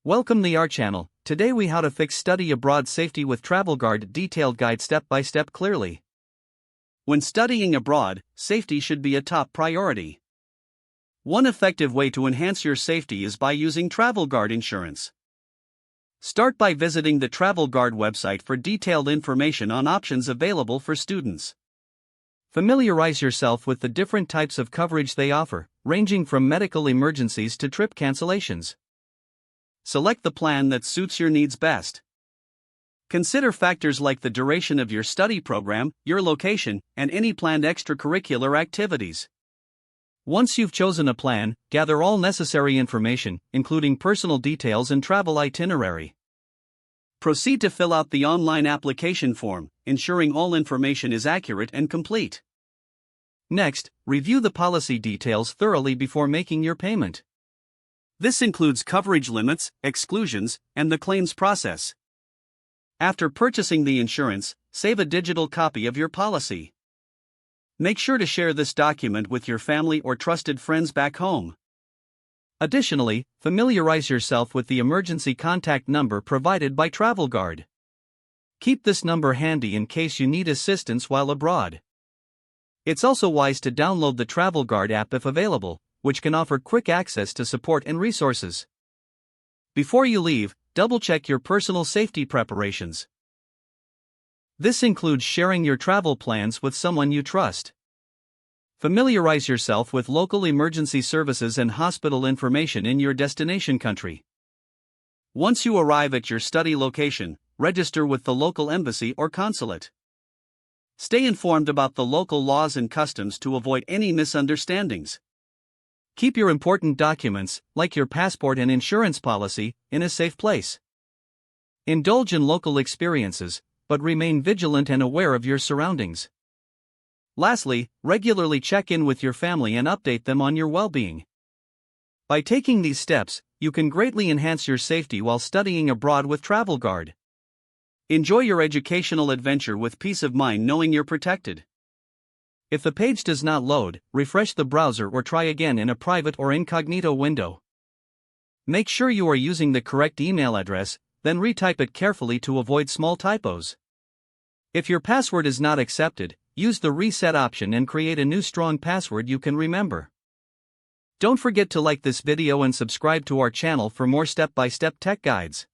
Welcome to our channel. Today we how to fix study abroad safety with travel guard detailed guide step by step clearly. When studying abroad, safety should be a top priority. One effective way to enhance your safety is by using travel guard insurance. Start by visiting the travel guard website for detailed information on options available for students. Familiarize yourself with the different types of coverage they offer, ranging from medical emergencies to trip cancellations. Select the plan that suits your needs best. Consider factors like the duration of your study program, your location, and any planned extracurricular activities. Once you've chosen a plan, gather all necessary information, including personal details and travel itinerary. Proceed to fill out the online application form, ensuring all information is accurate and complete. Next, review the policy details thoroughly before making your payment. This includes coverage limits, exclusions, and the claims process. After purchasing the insurance, save a digital copy of your policy. Make sure to share this document with your family or trusted friends back home. Additionally, familiarize yourself with the emergency contact number provided by Travel Guard. Keep this number handy in case you need assistance while abroad. It's also wise to download the Travel Guard app if available, which can offer quick access to support and resources. Before you leave, double-check your personal safety preparations. This includes sharing your travel plans with someone you trust. Familiarize yourself with local emergency services and hospital information in your destination country. Once you arrive at your study location, register with the local embassy or consulate. Stay informed about the local laws and customs to avoid any misunderstandings. Keep your important documents, like your passport and insurance policy, in a safe place. Indulge in local experiences, but remain vigilant and aware of your surroundings. Lastly, regularly check in with your family and update them on your well-being. By taking these steps, you can greatly enhance your safety while studying abroad with Travel Guard. Enjoy your educational adventure with peace of mind knowing you're protected. If the page does not load, refresh the browser or try again in a private or incognito window. Make sure you are using the correct email address, then retype it carefully to avoid small typos. If your password is not accepted, use the reset option and create a new strong password you can remember. Don't forget to like this video and subscribe to our channel for more step-by-step tech guides.